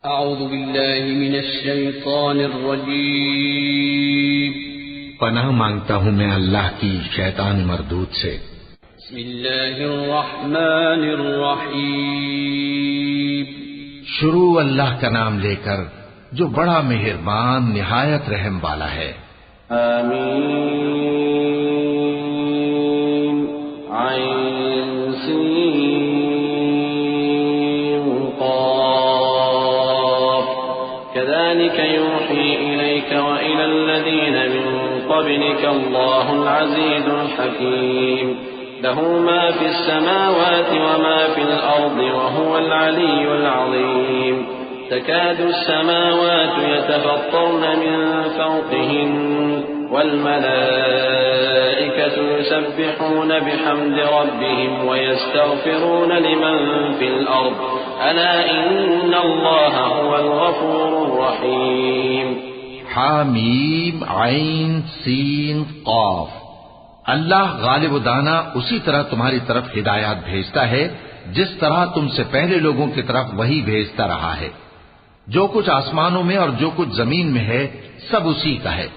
اعوذ باللہ من الشیطان الرجیم پناہ مانگتا ہوں میں اللہ کی شیطان مردود سے۔ بسم اللہ الرحمن الرحیم شروع اللہ کا نام لے کر جو بڑا مہربان نہایت رحم والا ہے۔ آمین عین سین قاف كذلك يوحي إليك وإلى الذين من قبلك الله العزيز الحكيم له ما في السماوات وما في الأرض وهو العلي العظيم تكاد السماوات يتفطرن من فوقهن والملائكة يسبحون بحمد ربهم ويستغفرون لمن في الأرض ألا إن الله هو الغفور الرحيم۔ حامیم عین سین قاف۔ اللہ غالب و دانا اسی طرح تمہاری طرف ہدایات بھیجتا ہے جس طرح تم سے پہلے لوگوں کی طرف وہی بھیجتا رہا ہے۔ جو کچھ آسمانوں میں اور جو کچھ زمین میں ہے سب اسی کا ہے،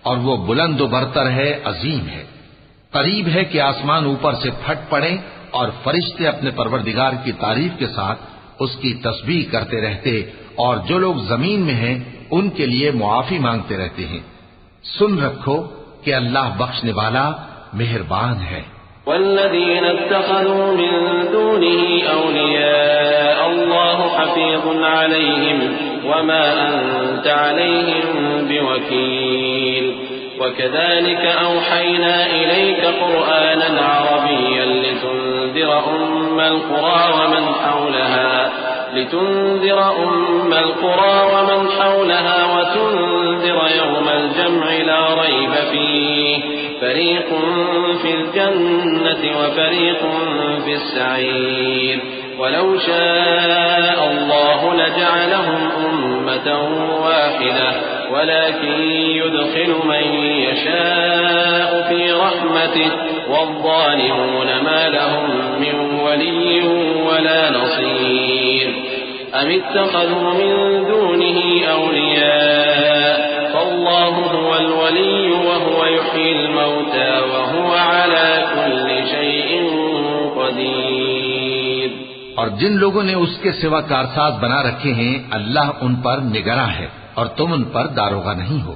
اور وہ بلند و برتر ہے، عظیم ہے۔ قریب ہے کہ آسمان اوپر سے پھٹ پڑے اور فرشتے اپنے پروردگار کی تعریف کے ساتھ اس کی تسبیح کرتے رہتے، اور جو لوگ زمین میں ہیں ان کے لیے معافی مانگتے رہتے ہیں۔ سن رکھو کہ اللہ بخشنے والا مہربان ہے۔ والذين اتخذوا من دونه أولياء الله حفيظ عليهم وما أنت عليهم بوكيل وكذلك أوحينا إليك قرآنا عربيا لتنذر أم القرى ومن حولها وتنذر يوم الجمع لا ريب فيه فريق في الجنة وفريق في السعير ولو شاء الله لجعلهم أمة واحدة ولكن يدخل من يشاء في رحمته والظالمون ما لهم من ولي ولا نصير أم اتخذوا من دونه أولياء فالله هو الولي وهو يحيي الموتى وهو على كل شيء قدير۔ اور جن لوگوں نے اس کے سوا کارساز بنا رکھے ہیں اللہ ان پر نگراں ہے اور تم ان پر داروغہ نہیں ہو۔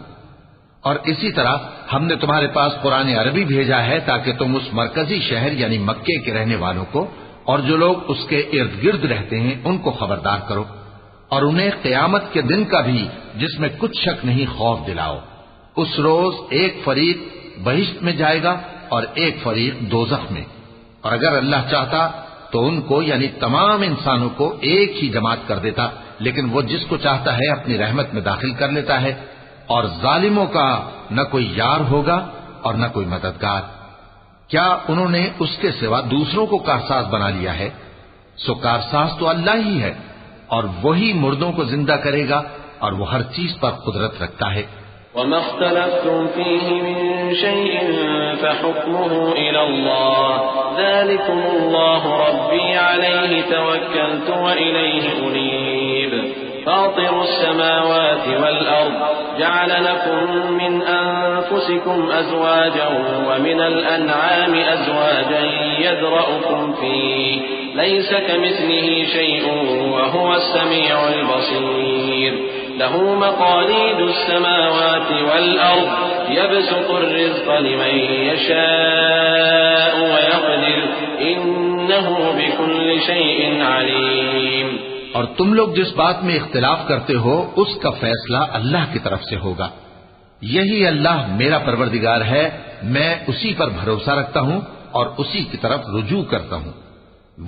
اور اسی طرح ہم نے تمہارے پاس قرآن عربی بھیجا ہے تاکہ تم اس مرکزی شہر یعنی مکے کے رہنے والوں کو اور جو لوگ اس کے ارد گرد رہتے ہیں ان کو خبردار کرو، اور انہیں قیامت کے دن کا بھی جس میں کچھ شک نہیں خوف دلاؤ۔ اس روز ایک فریق بہشت میں جائے گا اور ایک فریق دوزخ میں، اور اگر اللہ چاہتا تو ان کو یعنی تمام انسانوں کو ایک ہی جماعت کر دیتا، لیکن وہ جس کو چاہتا ہے اپنی رحمت میں داخل کر لیتا ہے، اور ظالموں کا نہ کوئی یار ہوگا اور نہ کوئی مددگار۔ کیا انہوں نے اس کے سوا دوسروں کو کارساز بنا لیا ہے؟ سو کارساز تو اللہ ہی ہے، اور وہی مردوں کو زندہ کرے گا، اور وہ ہر چیز پر قدرت رکھتا ہے۔ وما اختلفتم فيه من شيء فحكمه إلى الله ذلكم الله ربي عليه توكلت وإليه أنيب فاطر السماوات والأرض جعل لكم من أنفسكم أزواجا ومن الأنعام أزواجا يذرأكم فيه ليس كمثله شيء وهو السميع البصير له مقاليد السماوات والأرض يبسط الرزق لمن يشاء ويقدر إنه بكل شيء عليم۔ اور تم لوگ جس بات میں اختلاف کرتے ہو اس کا فیصلہ اللہ کی طرف سے ہوگا۔ یہی اللہ میرا پروردگار ہے، میں اسی پر بھروسہ رکھتا ہوں اور اسی کی طرف رجوع کرتا ہوں۔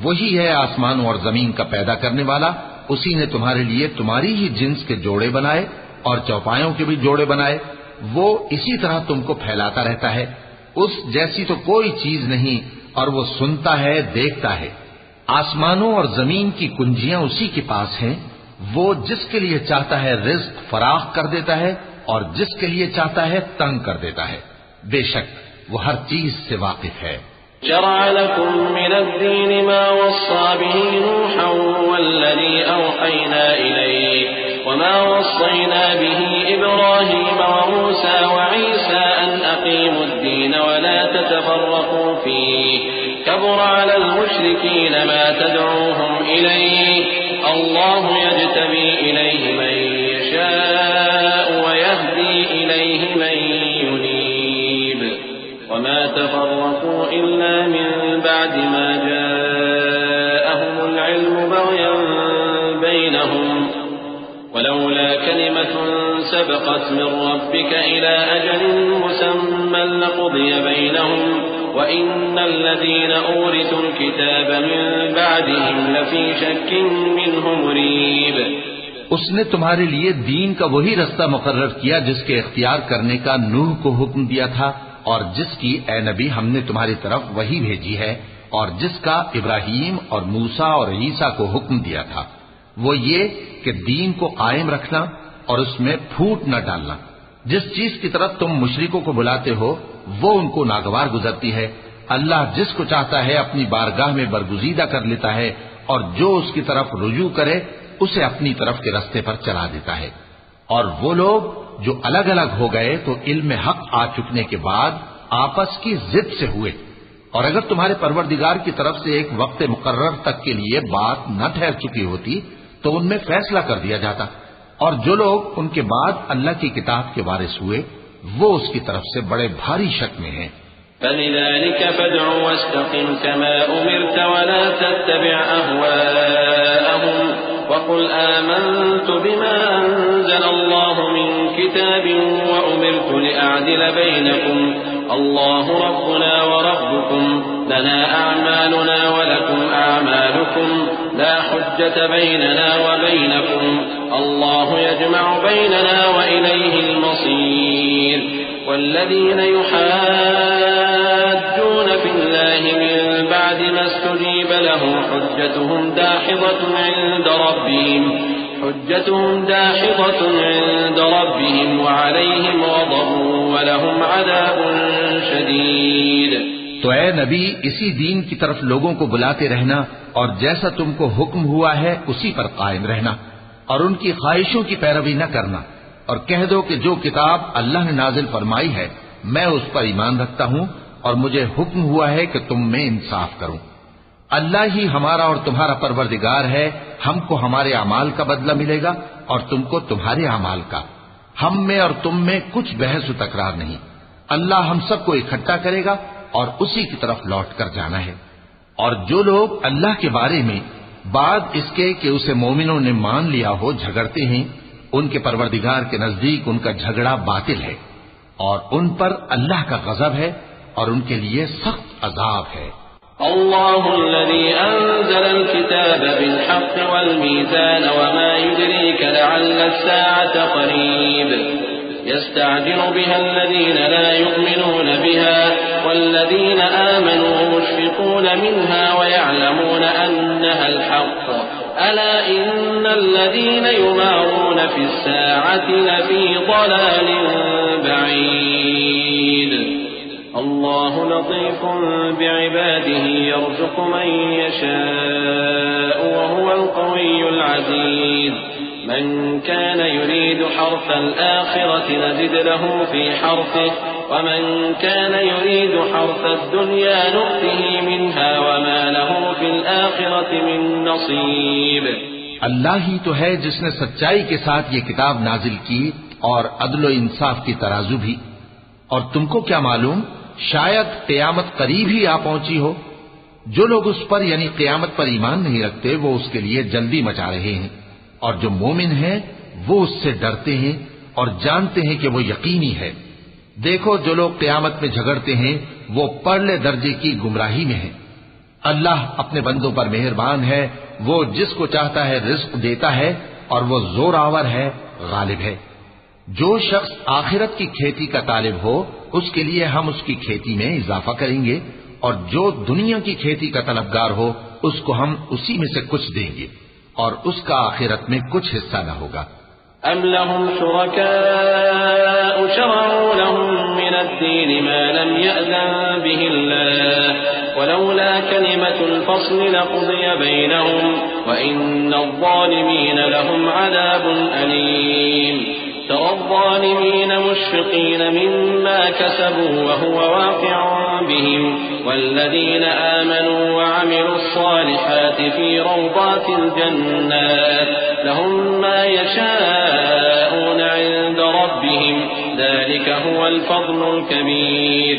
وہی ہے آسمانوں اور زمین کا پیدا کرنے والا، اسی نے تمہارے لیے تمہاری ہی جنس کے جوڑے بنائے اور چوپایوں کے بھی جوڑے بنائے، وہ اسی طرح تم کو پھیلاتا رہتا ہے۔ اس جیسی تو کوئی چیز نہیں، اور وہ سنتا ہے، دیکھتا ہے۔ آسمانوں اور زمین کی کنجیاں اسی کے پاس ہیں، وہ جس کے لیے چاہتا ہے رزق فراخ کر دیتا ہے اور جس کے لیے چاہتا ہے تنگ کر دیتا ہے۔ بے شک وہ ہر چیز سے واقف ہے۔ شرع لكم من الدين ما وصى به نوحا والذي أوحينا إليك وما وصينا به إبراهيم وموسى وعيسى أن أقيموا الدين ولا تتفرقوا فيه كبر على المشركين ما تدعوهم إليه الله يجتبي إليه من يشاء ويهدي إليه من ينيب وما تفرقوا إلا من بعد ما جاءهم العلم بغيا بينهم ولولا كلمة سبقت من ربك إلى أجل مسمى لقضي بينهم وإن الذين أورثوا الكتاب من بعدهم لفي شك منه مريب. اس نے تمہارے لیے دین کا وہی رستہ مقرر کیا جس کے اختیار کرنے کا نوح کو حکم دیا تھا اور جس کی اے نبی ہم نے تمہاری طرف وہی بھیجی ہے اور جس کا ابراہیم اور موسیٰ اور عیسیٰ کو حکم دیا تھا، وہ یہ کہ دین کو قائم رکھنا اور اس میں پھوٹ نہ ڈالنا. جس چیز کی طرف تم مشرکوں کو بلاتے ہو وہ ان کو ناگوار گزرتی ہے. اللہ جس کو چاہتا ہے اپنی بارگاہ میں برگزیدہ کر لیتا ہے اور جو اس کی طرف رجوع کرے اسے اپنی طرف کے رستے پر چلا دیتا ہے. اور وہ لوگ جو الگ الگ ہو گئے تو علم حق آ چکنے کے بعد آپس کی ضد سے ہوئے، اور اگر تمہارے پروردگار کی طرف سے ایک وقت مقرر تک کے لیے بات نہ ٹھہر چکی ہوتی تو ان میں فیصلہ کر دیا جاتا، اور جو لوگ ان کے بعد اللہ کی کتاب کے وارث ہوئے وہ اس کی طرف سے بڑے بھاری شک میں ہیں. فلذلك فادع واستقم كما أمرت ولا تتبع أهواءهم وقل آمنت بما أنزل الله من كتاب وأمرت لأعدل بينكم الله ربنا وربكم لنا أعمالنا ولكم أعمالكم لا حجة بيننا وبينكم الله يجمع بيننا وإليه المصير. والذين يحاجون في الله من بعد ما استجيب له حجتهم داحضة عند ربهم وعليهم غضب ولهم عذاب شديد. تو اے نبی اسی دین کی طرف لوگوں کو بلاتے رہنا اور جیسا تم کو حکم ہوا ہے اسی پر قائم رہنا اور ان کی خواہشوں کی پیروی نہ کرنا، اور کہہ دو کہ جو کتاب اللہ نے نازل فرمائی ہے میں اس پر ایمان رکھتا ہوں اور مجھے حکم ہوا ہے کہ تم میں انصاف کروں. اللہ ہی ہمارا اور تمہارا پروردگار ہے، ہم کو ہمارے اعمال کا بدلہ ملے گا اور تم کو تمہارے اعمال کا. ہم میں اور تم میں کچھ بحث و تکرار نہیں. اللہ ہم سب کو اکٹھا کرے گا اور اسی کی طرف لوٹ کر جانا ہے. اور جو لوگ اللہ کے بارے میں بعد اس کے کہ اسے مومنوں نے مان لیا ہو جھگڑتے ہیں، ان کے پروردگار کے نزدیک ان کا جھگڑا باطل ہے اور ان پر اللہ کا غضب ہے اور ان کے لیے سخت عذاب ہے. الله الذي أنزل الكتاب بالحق والميزان وما يدريك لعل الساعة قريب يستعجل بها الذين لا يؤمنون بها والذين آمنوا مشفقون منها ويعلمون أنها الحق ألا إن الذين يمارون في الساعة لفي ضلال بعيد. الله لطيف بعباده يرزق من يشاء وهو القوي العزيز. من كان يريد حرث الآخرة نزد له في حرثه ومن كان يريد حرث الدنيا نؤته منها وما له في الآخرة من نصيب. اللہ ہی تو ہے جس نے سچائی کے ساتھ یہ کتاب نازل کی اور عدل و انصاف کی ترازو بھی. اور تم کو کیا معلوم شاید قیامت قریب ہی آ پہنچی ہو. جو لوگ اس پر یعنی قیامت پر ایمان نہیں رکھتے وہ اس کے لیے جلدی مچا رہے ہیں، اور جو مومن ہیں وہ اس سے ڈرتے ہیں اور جانتے ہیں کہ وہ یقینی ہے. دیکھو جو لوگ قیامت میں جھگڑتے ہیں وہ پرلے درجے کی گمراہی میں ہیں. اللہ اپنے بندوں پر مہربان ہے، وہ جس کو چاہتا ہے رزق دیتا ہے اور وہ زور آور ہے، غالب ہے. جو شخص آخرت کی کھیتی کا طالب ہو اس کے لیے ہم اس کی کھیتی میں اضافہ کریں گے، اور جو دنیا کی کھیتی کا طلبگار ہو اس کو ہم اسی میں سے کچھ دیں گے اور اس کا آخرت میں کچھ حصہ نہ ہوگا. أم لهم شركاء شرعوا لهم من الدين ما لم يأذن به الله ولولا كلمة الفصل لقضي بينهم وإن الظالمين لهم عذاب أليم ترى الظالمين مشفقين مما كسبوا وهو واقع بهم والذين آمنوا وعملوا الصالحات في روضات الجنات لهم ما يشاءون عند ربهم ذلك هو الفضل الكبير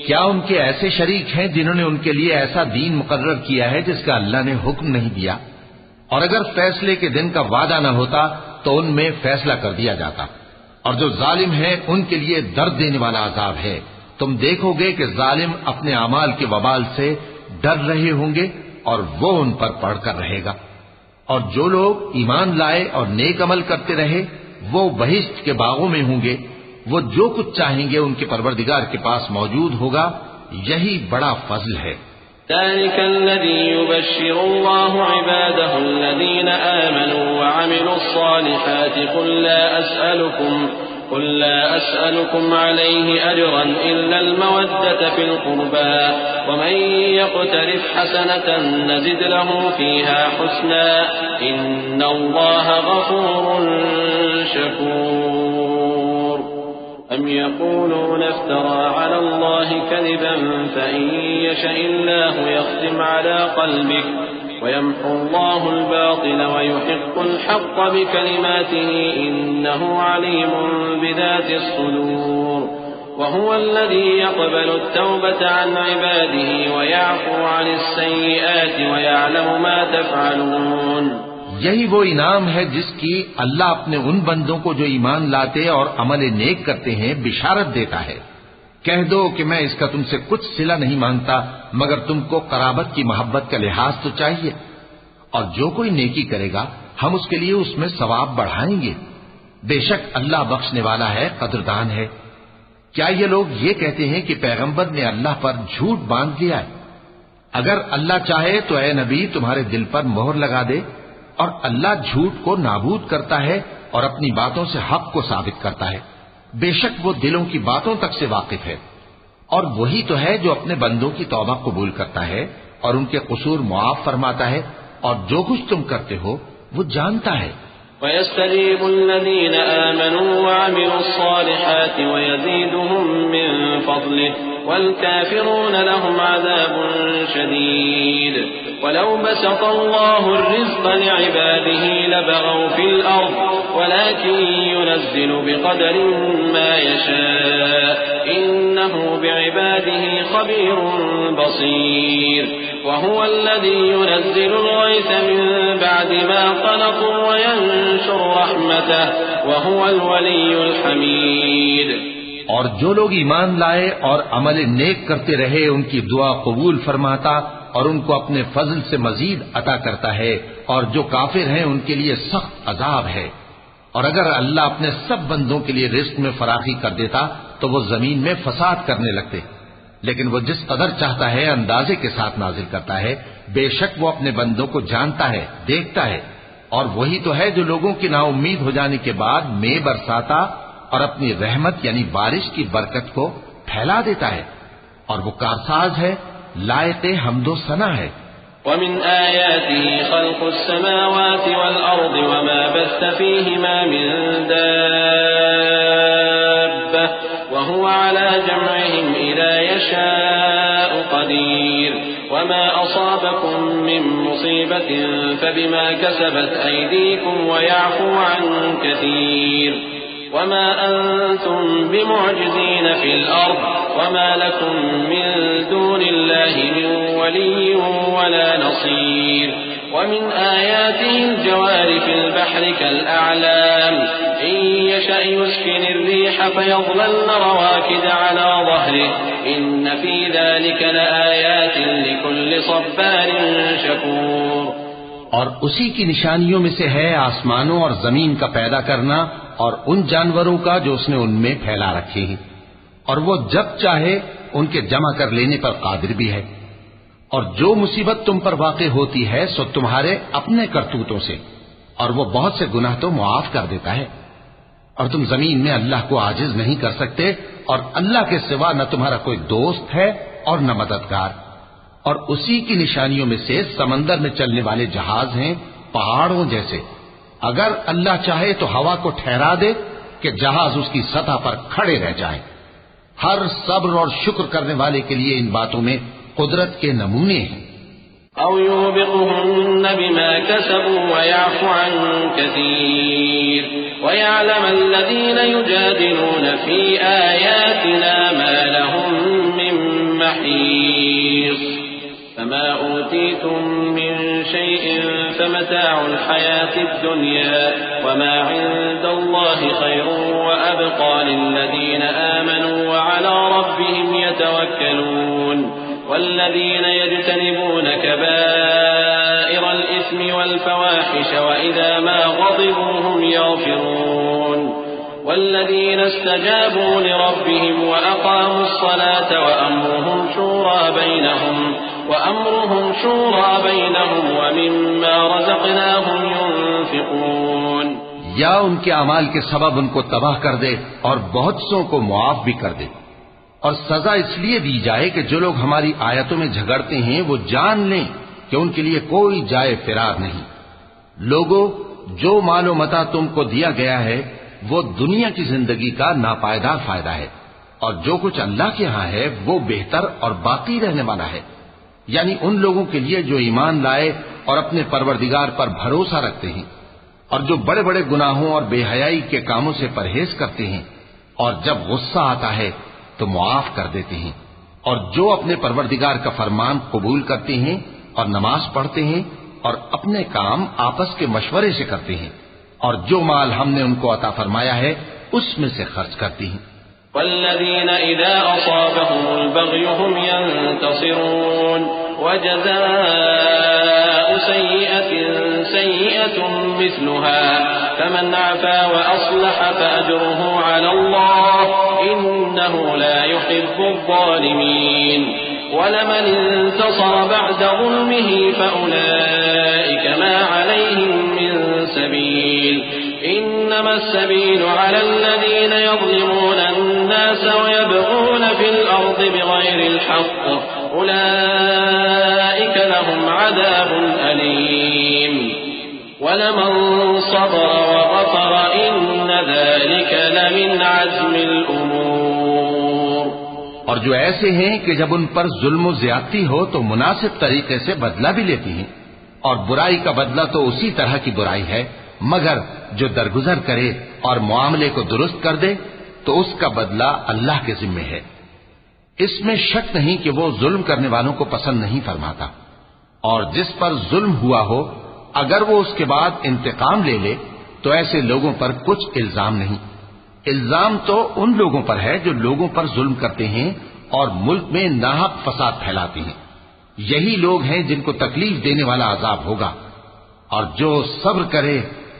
کیا ان کے ایسے شریک ہیں جنہوں نے ان کے لیے ایسا دین مقرر کیا ہے جس کا اللہ نے حکم نہیں دیا؟ اور اگر فیصلے کے دن کا وعدہ نہ ہوتا تو ان میں فیصلہ کر دیا جاتا، اور جو ظالم ہیں ان کے لیے درد دینے والا عذاب ہے۔ تم دیکھو گے کہ ظالم اپنے اعمال کے وبال سے ڈر رہے ہوں گے اور وہ ان پر پڑھ کر رہے گا، اور جو لوگ ایمان لائے اور نیک عمل کرتے رہے وہ بہشت کے باغوں میں ہوں گے، وہ جو کچھ چاہیں گے ان کے پروردگار کے پاس موجود ہوگا، یہی بڑا فضل ہے۔ ذلك الذي يبشر الله عباده الذين آمنوا وعملوا الصالحات قل لا أسألكم عليه أجرا إلا المودة في القربى ومن يقترف حسنة نزد له فيها حسنا إن الله غفور شكور أم يقولون افترى على الله كذبا فإن يشأ الله يختم على قلبك ويمحو الله الباطل ويحق الحق بكلماته إنه عليم بذات الصدور وهو الذي يقبل التوبة عن عباده ويعفو عن السيئات ويعلم ما تفعلون۔ یہی وہ انعام ہے جس کی اللہ اپنے ان بندوں کو جو ایمان لاتے اور عمل نیک کرتے ہیں بشارت دیتا ہے۔ کہہ دو کہ میں اس کا تم سے کچھ صلہ نہیں مانگتا مگر تم کو قرابت کی محبت کا لحاظ تو چاہیے، اور جو کوئی نیکی کرے گا ہم اس کے لیے اس میں ثواب بڑھائیں گے، بے شک اللہ بخشنے والا ہے، قدردان ہے۔ کیا یہ لوگ یہ کہتے ہیں کہ پیغمبر نے اللہ پر جھوٹ باندھ لیا ہے؟ اگر اللہ چاہے تو اے نبی تمہارے دل پر مہر لگا دے، اور اللہ جھوٹ کو نابود کرتا ہے اور اپنی باتوں سے حق کو ثابت کرتا ہے، بے شک وہ دلوں کی باتوں تک سے واقف ہے، اور وہی تو ہے جو اپنے بندوں کی توبہ قبول کرتا ہے اور ان کے قصور معاف فرماتا ہے، اور جو کچھ تم کرتے ہو وہ جانتا ہے۔ ويستجيب الذين آمنوا وعملوا الصالحات ويزيدهم من فضله والكافرون لهم عذاب شديد ولو بسط الله الرزق لعباده لبغوا في الأرض ولكن ينزل بقدر ما يشاء إنه بعباده خبير بصير وهو الذي ينزل الغيث من بعد ما قنطوا وينشر رحمته وهو الولي الحميد۔ اور جو لوگ ایمان لائے اور عمل نیک کرتے رہے ان کی دعا قبول فرماتا اور ان کو اپنے فضل سے مزید عطا کرتا ہے، اور جو کافر ہیں ان کے لیے سخت عذاب ہے۔ اور اگر اللہ اپنے سب بندوں کے لیے رزق میں فراخی کر دیتا تو وہ زمین میں فساد کرنے لگتے، لیکن وہ جس قدر چاہتا ہے اندازے کے ساتھ نازل کرتا ہے، بے شک وہ اپنے بندوں کو جانتا ہے، دیکھتا ہے، اور وہی تو ہے جو لوگوں کی نا امید ہو جانے کے بعد مے برساتا اور اپنی رحمت یعنی بارش کی برکت کو پھیلا دیتا ہے، اور وہ کارساز ہے، لائق حمد و ثنا ہے۔ ومن آياته خلق السماوات والأرض وما بث فيهما من دابة وهو على جمعهم إذا يشاء قدير وما أصابكم من مصيبة فبما كسبت أيديكم ويعفو عن كثير وما أنتم بمعجزين في الأرض وما لكم من دون الله من ولي ولا نصير ومن آياته الجوار في البحر كالأعلام إن يشأ يسكن الريح فيظللن رواكد على ظهره إن في ذلك لآيات لكل صبار شكور۔ اور اسی کی نشانیوں میں سے ہے آسمانوں اور زمین کا پیدا کرنا اور ان جانوروں کا جو اس نے ان میں پھیلا رکھے ہیں، اور وہ جب چاہے ان کے جمع کر لینے پر قادر بھی ہے، اور جو مصیبت تم پر واقع ہوتی ہے سو تمہارے اپنے کرتوتوں سے، اور وہ بہت سے گناہ تو معاف کر دیتا ہے۔ اور تم زمین میں اللہ کو عاجز نہیں کر سکتے، اور اللہ کے سوا نہ تمہارا کوئی دوست ہے اور نہ مددگار۔ اور اسی کی نشانیوں میں سے سمندر میں چلنے والے جہاز ہیں پہاڑوں جیسے، اگر اللہ چاہے تو ہوا کو ٹھہرا دے کہ جہاز اس کی سطح پر کھڑے رہ جائیں۔ ہر صبر اور شکر کرنے والے کے لیے ان باتوں میں قدرت کے نمونے ہیں۔ أو يوبقهن بما كسبوا ويعفو عن كثير ويعلم الذين يجادلون في آياتنا ما لهم من محيص فما أوتيتم من شيء فمتاع الحياة الدنيا وما عند الله خير وأبقى للذين آمنوا وعلى ربهم يتوكلون والذين يجتنبون كبائر الإثم والفواحش وإذا ما غضبوا هم يغفرون والذين استجابوا لربهم وأقاموا الصلاة وأمرهم شورى بينهم ومما رزقناهم ينفقون۔ یا ان کے اعمال کے سبب ان کو تباہ کر دے اور بہت سو کو معاف بھی کر دے، اور سزا اس لیے دی جائے کہ جو لوگ ہماری آیتوں میں جھگڑتے ہیں وہ جان لیں کہ ان کے لیے کوئی جائے فرار نہیں۔ لوگوں، جو مال و متاع تم کو دیا گیا ہے وہ دنیا کی زندگی کا ناپائیدار فائدہ ہے، اور جو کچھ اللہ کے ہاں ہے وہ بہتر اور باقی رہنے والا ہے، یعنی ان لوگوں کے لیے جو ایمان لائے اور اپنے پروردگار پر بھروسہ رکھتے ہیں، اور جو بڑے بڑے گناہوں اور بے حیائی کے کاموں سے پرہیز کرتے ہیں، اور جب غصہ آتا ہے تو معاف کر دیتے ہیں، اور جو اپنے پروردگار کا فرمان قبول کرتے ہیں اور نماز پڑھتے ہیں اور اپنے کام آپس کے مشورے سے کرتے ہیں، اور جو مال ہم نے ان کو عطا فرمایا ہے اس میں سے خرچ کرتے ہیں۔ والذين إذا أصابهم البغي هم ينتصرون وجزاء سيئة مثلها فمن عفا وأصلح فأجره على الله إنه لا يحب الظالمين ولمن انتصر بعد ظلمه فأولئك ما عليهم من سبيل إنما السبيل على الذين يظلمون الناس ويبغون في الأرض بغير الحق أولئك لهم عذاب أليم ولمن صبر وغفر إن ذلك لمن عزم الأمور۔ اور جو ایسے ہیں کہ جب ان پر ظلم و زیادتی ہو تو مناسب طریقے سے بدلہ بھی لیتی ہیں، اور برائی کا بدلہ تو اسی طرح کی برائی ہے، مگر جو درگزر کرے اور معاملے کو درست کر دے تو اس کا بدلہ اللہ کے ذمے ہے۔ اس میں شک نہیں کہ وہ ظلم کرنے والوں کو پسند نہیں فرماتا، اور جس پر ظلم ہوا ہو اگر وہ اس کے بعد انتقام لے لے تو ایسے لوگوں پر کچھ الزام نہیں۔ الزام تو ان لوگوں پر ہے جو لوگوں پر ظلم کرتے ہیں اور ملک میں ناحق فساد پھیلاتے ہیں، یہی لوگ ہیں جن کو تکلیف دینے والا عذاب ہوگا، اور جو صبر کرے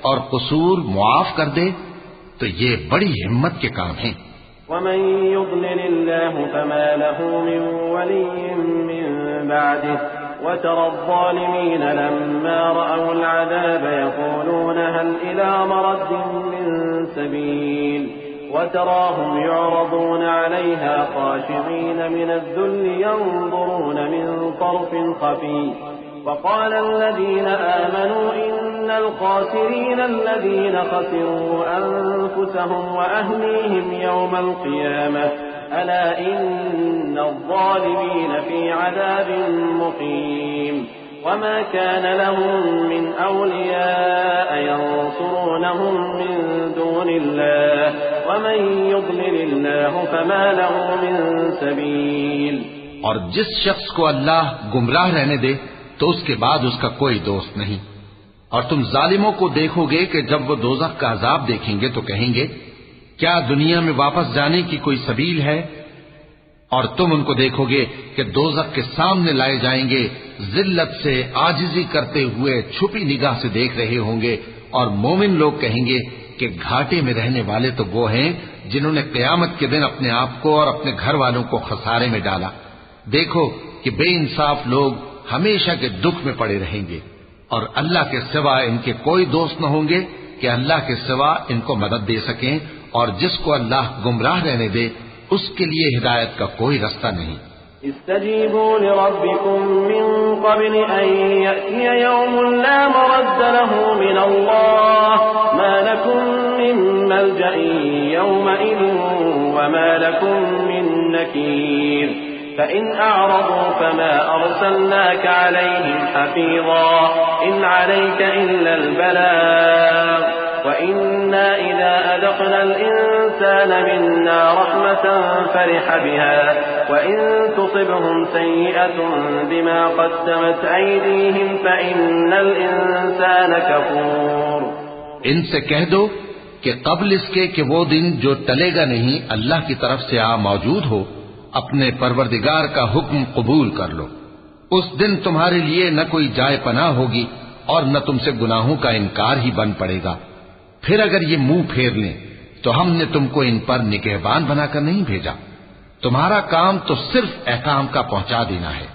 اور قصور معاف کر دے تو یہ بڑی ہمت کے کام ہیں۔ ومن يضلل الله فما له من ولي من بعده وترى الظالمين لما رأوا العذاب يقولون هل إلى مرد من سبيل وتراهم يعرضون عليها خاشعين من الذل ينظرون من طرف خفي وقال الذين آمنوا إن الخاسرين الذين خسروا أنفسهم وأهليهم يوم القيامة ألا إن الظالمين في عذاب مقيم وما كان لهم من أولياء ينصرونهم من دون الله ومن يضلل الله فما له من سبيل۔ اور جس شخص کو اللہ گمراہ رہنے دے تو اس کے بعد اس کا کوئی دوست نہیں، اور تم ظالموں کو دیکھو گے کہ جب وہ دوزخ کا عذاب دیکھیں گے تو کہیں گے کیا دنیا میں واپس جانے کی کوئی سبیل ہے؟ اور تم ان کو دیکھو گے کہ دوزخ کے سامنے لائے جائیں گے، ذلت سے عاجزی کرتے ہوئے چھپی نگاہ سے دیکھ رہے ہوں گے، اور مومن لوگ کہیں گے کہ گھاٹے میں رہنے والے تو وہ ہیں جنہوں نے قیامت کے دن اپنے آپ کو اور اپنے گھر والوں کو خسارے میں ڈالا۔ دیکھو کہ بے انصاف لوگ ہمیشہ کے دکھ میں پڑے رہیں گے، اور اللہ کے سوا ان کے کوئی دوست نہ ہوں گے کہ اللہ کے سوا ان کو مدد دے سکیں، اور جس کو اللہ گمراہ رہنے دے اس کے لیے ہدایت کا کوئی رستہ نہیں۔ استجیبوا لربکم من قبل ان یأتی یوم لا مرد له من اللہ ما لکم من ملجأ یومئذ وما لکم من نکیر فإن أعرضوا فما أرسلناك عليهم حفيظا إن عليك إلا البلاغ وإنا إذا أذقنا الإنسان منا رحمة فرح بها وإن تصبهم سيئة بما قدمت أيديهم فإن الإنسان كفور۔ ان سے کہہ دو کہ قبل اس کے کہ وہ دن جو ٹلے گا نہیں اللہ کی طرف سے موجود ہو، اپنے پروردگار کا حکم قبول کر لو۔ اس دن تمہارے لیے نہ کوئی جائے پناہ ہوگی اور نہ تم سے گناہوں کا انکار ہی بن پڑے گا۔ پھر اگر یہ منہ پھیر لیں تو ہم نے تم کو ان پر نگہبان بنا کر نہیں بھیجا، تمہارا کام تو صرف احکام کا پہنچا دینا ہے۔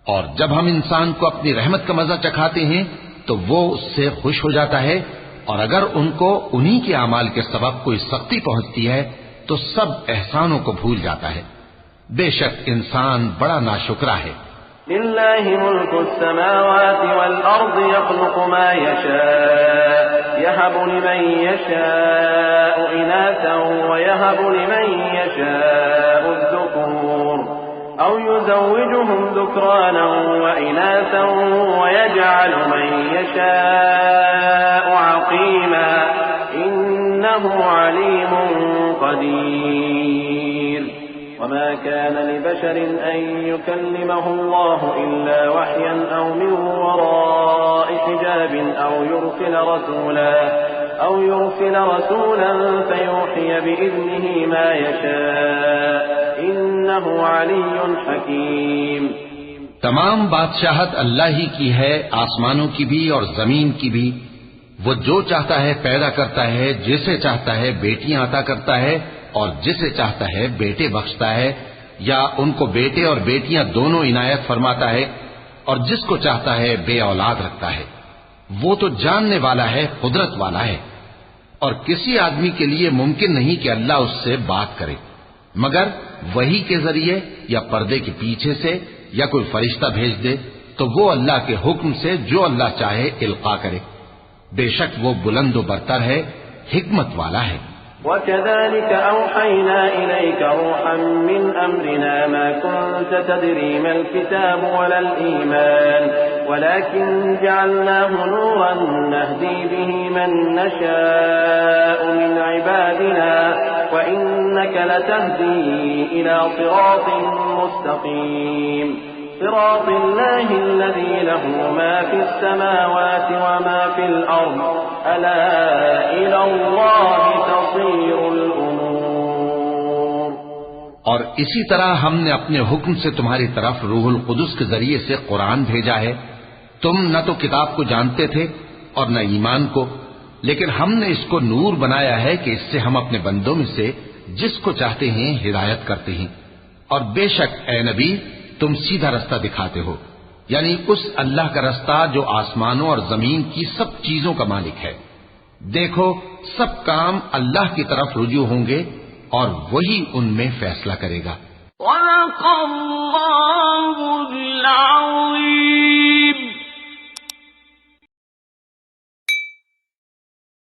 اور جب ہم انسان کو اپنی رحمت کا مزہ چکھاتے ہیں تو وہ اس سے خوش ہو جاتا ہے، اور اگر ان کو انہی کے اعمال کے سبب کوئی سختی پہنچتی ہے تو سب احسانوں کو بھول جاتا ہے۔ بے شک انسان بڑا ناشکرا ہے۔ للہ ملک السماوات والارض يخلق ما يشاء يهب لمن يشاء اناثا ويهب لمن يشاء الذكور او يزوجهم ذكرانا واناثا ويجعل من يشاء عقيما انه عليم قدير۔ وما كان لبشر أن يكلمه الله إلا وحيا أو من وراء حجاب أو يرسل رسولا فيوحي بإذنه ما يشاء إنه علي حكيم۔ تمام بادشاہت اللہ ہی کی ہے، آسمانوں کی بھی اور زمین کی بھی۔ وہ جو چاہتا ہے پیدا کرتا ہے، جسے چاہتا ہے بیٹیاں عطا کرتا ہے اور جسے چاہتا ہے بیٹے بخشتا ہے، یا ان کو بیٹے اور بیٹیاں دونوں عنایت فرماتا ہے، اور جس کو چاہتا ہے بے اولاد رکھتا ہے۔ وہ تو جاننے والا ہے، قدرت والا ہے، اور کسی آدمی کے لیے ممکن نہیں کہ اللہ اس سے بات کرے مگر وحی کے ذریعے یا پردے کے پیچھے سے یا کوئی فرشتہ بھیج دے تو وہ اللہ کے حکم سے جو اللہ چاہے القا کرے۔ بے شک وہ بلند و برتر ہے، حکمت والا ہے۔ وكذلك أوحينا إليك روحا من أمرنا ما كنت تدري ما الكتاب ولا الإيمان ولكن جعلناه نورا نهدي به من نشاء من عبادنا وإنك لتهدي إلى صراط مستقيم صراط الله الذي له ما في السماوات وما في الأرض ألا إلى الله تصير الأمور۔ اور اسی طرح ہم نے اپنے حکم سے تمہاری طرف روح القدس کے ذریعے سے قرآن بھیجا ہے۔ تم نہ تو کتاب کو جانتے تھے اور نہ ایمان کو، لیکن ہم نے اس کو نور بنایا ہے کہ اس سے ہم اپنے بندوں میں سے جس کو چاہتے ہیں ہدایت کرتے ہیں۔ اور بے شک اے نبی تم سیدھا رستہ دکھاتے ہو، یعنی اس اللہ کا رستہ جو آسمانوں اور زمین کی سب چیزوں کا مالک ہے۔ دیکھو سب کام اللہ کی طرف رجوع ہوں گے اور وہی ان میں فیصلہ کرے گا۔ وَلَقَ اللَّهُ الْعَظِيمُ۔